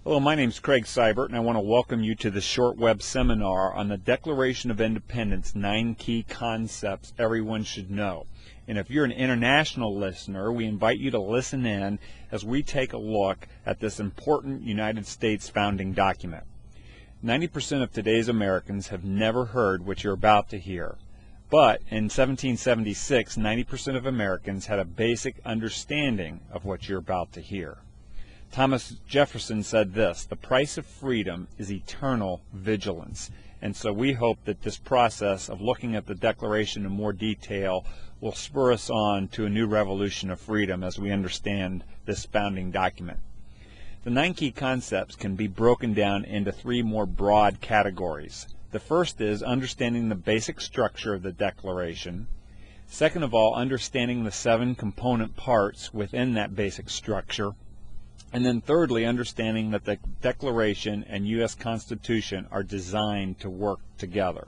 Hello, my name is Craig Seibert, and I want to welcome you to this short web seminar on the Declaration of Independence, 9 key concepts everyone should know. And if you're an international listener, we invite you to listen in as we take a look at this important United States founding document. 90% of today's Americans have never heard what you're about to hear. But in 1776, 90% of Americans had a basic understanding of what you're about to hear. Thomas Jefferson said this: the price of freedom is eternal vigilance. And so we hope that this process of looking at the Declaration in more detail will spur us on to a new revolution of freedom as we understand this founding document. The 9 key concepts can be broken down into 3 more broad categories. The first is understanding the basic structure of the Declaration. Second of all, understanding the 7 component parts within that basic structure. And then thirdly, understanding that the Declaration and U.S. Constitution are designed to work together.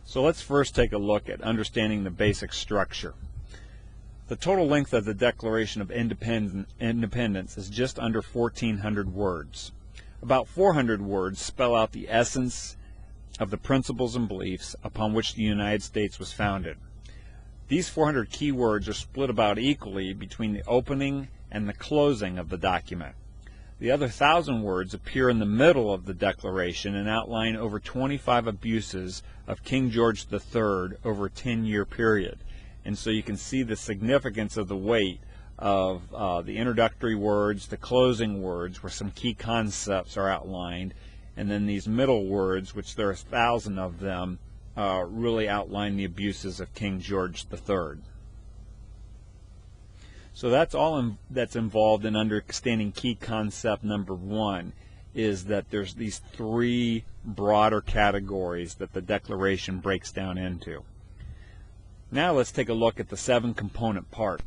So let's first take a look at understanding the basic structure. The total length of the Declaration of Independence is just under 1,400 words. About 400 words spell out the essence of the principles and beliefs upon which the United States was founded. These 400 key words are split about equally between the opening and the closing of the document. The other 1,000 words appear in the middle of the Declaration and outline over 25 abuses of King George III over a 10-year period. And so you can see the significance of the weight of the introductory words, the closing words, where some key concepts are outlined, and then these middle words, which there are 1,000 of them, really outline the abuses of King George III. So that's all that's involved in understanding key concept number 1, is that there's these 3 broader categories that the Declaration breaks down into. Now let's take a look at the 7 component parts.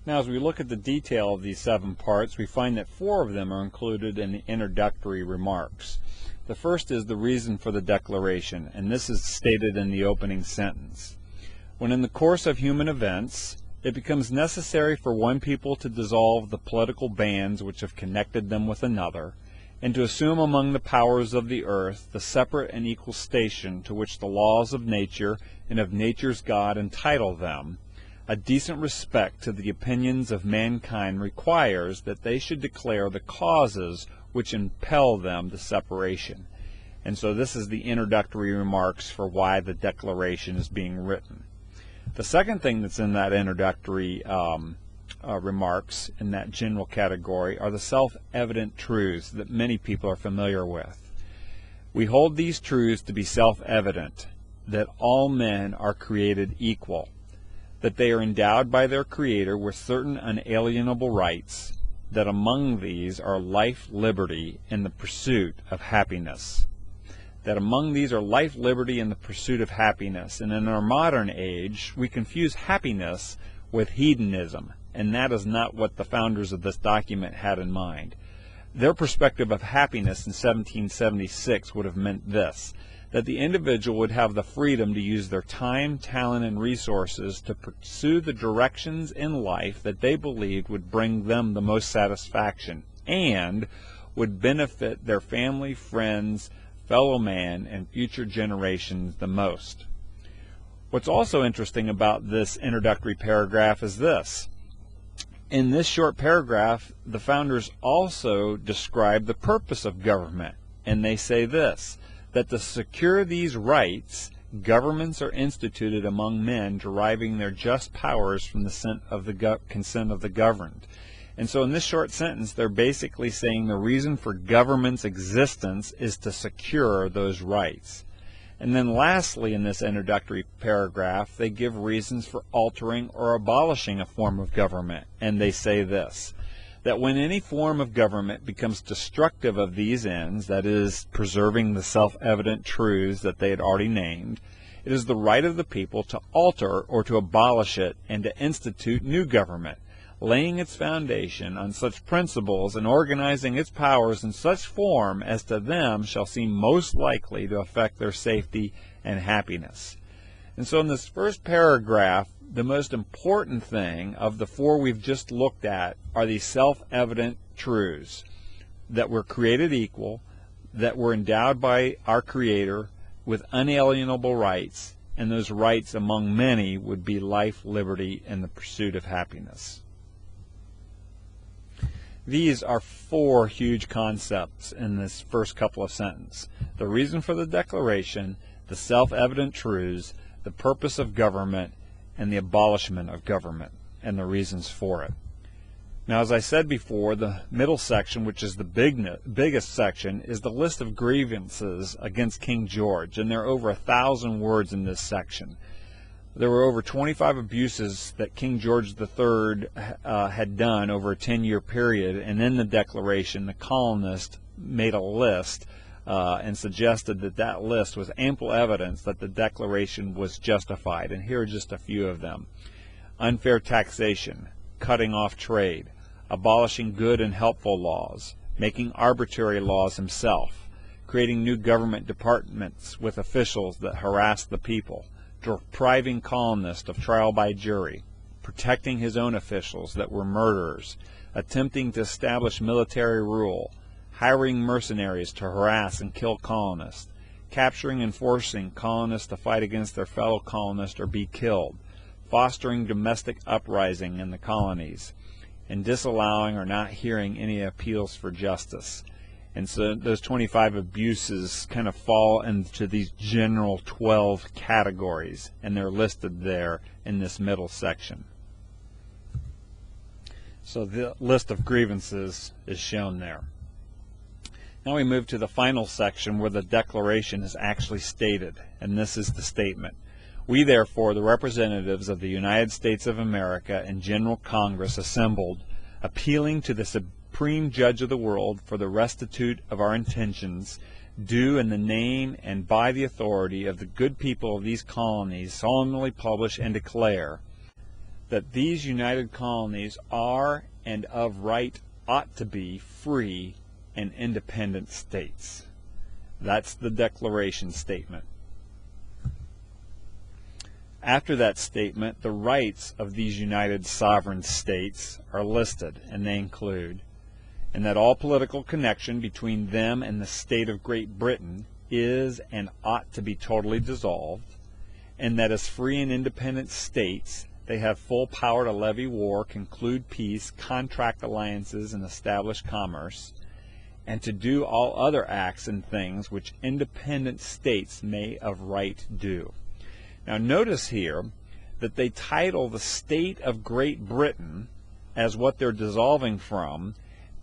Now as we look at the detail of these 7 parts, we find that 4 of them are included in the introductory remarks. The first is the reason for the Declaration, and this is stated in the opening sentence. When in the course of human events, it becomes necessary for one people to dissolve the political bands which have connected them with another, and to assume among the powers of the earth the separate and equal station to which the laws of nature and of nature's God entitle them, a decent respect to the opinions of mankind requires that they should declare the causes which impel them to separation. And so this is the introductory remarks for why the Declaration is being written. The second thing that's in that introductory remarks, in that general category, are the self-evident truths that many people are familiar with. We hold these truths to be self-evident, that all men are created equal, that they are endowed by their Creator with certain unalienable rights, that among these are life, liberty, and the pursuit of happiness. That among these are life, liberty, and the pursuit of happiness. And in our modern age, we confuse happiness with hedonism, and that is not what the founders of this document had in mind. Their perspective of happiness in 1776 would have meant this: that the individual would have the freedom to use their time, talent, and resources to pursue the directions in life that they believed would bring them the most satisfaction and would benefit their family, friends, fellow man, and future generations the most. What's also interesting about this introductory paragraph is this. In this short paragraph, the founders also describe the purpose of government, and they say this: that to secure these rights, governments are instituted among men deriving their just powers from the consent of the governed. And so in this short sentence, they're basically saying the reason for government's existence is to secure those rights. And then lastly, in this introductory paragraph, they give reasons for altering or abolishing a form of government. And they say this: that when any form of government becomes destructive of these ends, that is, preserving the self-evident truths that they had already named, it is the right of the people to alter or to abolish it and to institute new government, laying its foundation on such principles and organizing its powers in such form as to them shall seem most likely to affect their safety and happiness. And so in this first paragraph, the most important thing of the four we've just looked at are these self-evident truths: that we're created equal, that we're endowed by our Creator with unalienable rights, and those rights among many would be life, liberty, and the pursuit of happiness. These are four huge concepts in this first couple of sentences: the reason for the Declaration, the self-evident truths, the purpose of government, and the abolishment of government, and the reasons for it. Now, as I said before, the middle section, which is the biggest section, is the list of grievances against King George, and there are over 1,000 words in this section. There were over 25 abuses that King George III had done over a 10-year period, and in the Declaration, the colonists made a list and suggested that that list was ample evidence that the Declaration was justified, and here are just a few of them: unfair taxation, cutting off trade, abolishing good and helpful laws, making arbitrary laws himself, creating new government departments with officials that harassed the people, depriving colonists of trial by jury, protecting his own officials that were murderers, attempting to establish military rule, hiring mercenaries to harass and kill colonists, capturing and forcing colonists to fight against their fellow colonists or be killed, fostering domestic uprising in the colonies, and disallowing or not hearing any appeals for justice. And so those 25 abuses kind of fall into these general 12 categories, and they're listed there in this middle section. So the list of grievances is shown there. Now we move to the final section where the Declaration is actually stated, and this is the statement: "We therefore, the representatives of the United States of America and General Congress assembled, appealing to the Supreme Judge of the world for the restitute of our intentions, do in the name and by the authority of the good people of these colonies solemnly publish and declare that these united colonies are and of right ought to be free and independent states." That's the Declaration statement. After that statement, the rights of these united sovereign states are listed, and they include: and that all political connection between them and the state of Great Britain is and ought to be totally dissolved, and that as free and independent states they have full power to levy war, conclude peace, contract alliances, and establish commerce, and to do all other acts and things which independent states may of right do. Now notice here that they title the state of Great Britain as what they're dissolving from,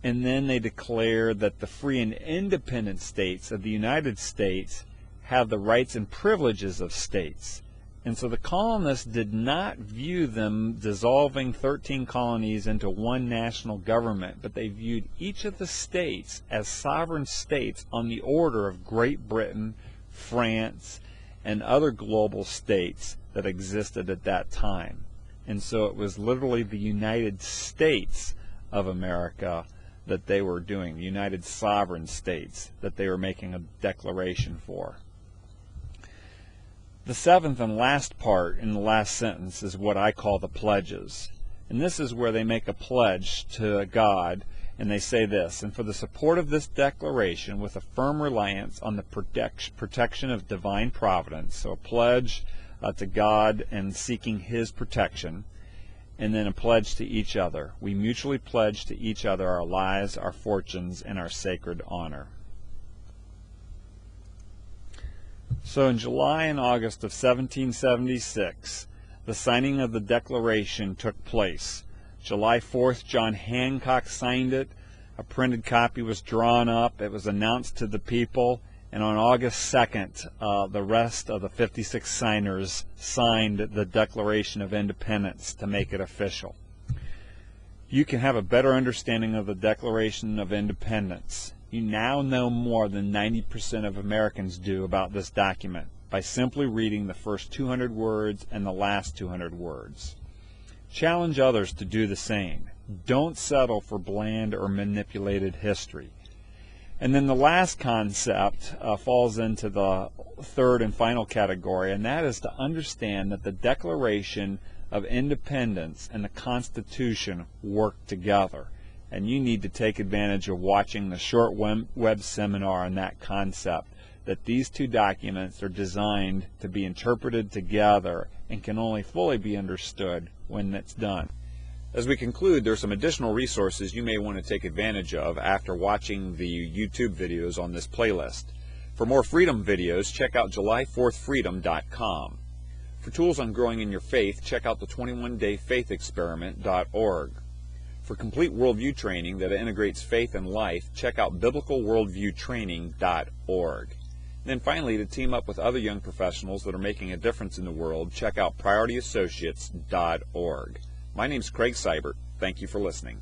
and then they declare that the free and independent states of the United States have the rights and privileges of states. And so the colonists did not view them dissolving 13 colonies into one national government, but they viewed each of the states as sovereign states on the order of Great Britain, France, and other global states that existed at that time. And so it was literally the United States of America that they were doing, the United Sovereign States that they were making a declaration for. The seventh and last part in the last sentence is what I call the pledges. And this is where they make a pledge to God, and they say this: "And for the support of this declaration, with a firm reliance on the protection of divine providence," so a pledge to God and seeking His protection, and then a pledge to each other. "We mutually pledge to each other our lives, our fortunes, and our sacred honor." So in July and August of 1776, the signing of the Declaration took place. July 4th, John Hancock signed it. A printed copy was drawn up. It was announced to the people. And on August 2nd, the rest of the 56 signers signed the Declaration of Independence to make it official. You can have a better understanding of the Declaration of Independence. You now know more than 90% of Americans do about this document by simply reading the first 200 words and the last 200 words. Challenge others to do the same. Don't settle for bland or manipulated history. And then the last concept falls into the third and final category, and that is to understand that the Declaration of Independence and the Constitution work together. and you need to take advantage of watching the short web seminar on that concept, that these two documents are designed to be interpreted together and can only fully be understood when it's done. As we conclude, there are some additional resources you may want to take advantage of after watching the YouTube videos on this playlist. For more freedom videos, check out July4thfreedom.com. For tools on growing in your faith, check out the 21dayfaithexperiment.org. For complete worldview training that integrates faith and life, check out biblicalworldviewtraining.org. Then finally, to team up with other young professionals that are making a difference in the world, check out PriorityAssociates.org. My name's Craig Seibert. Thank you for listening.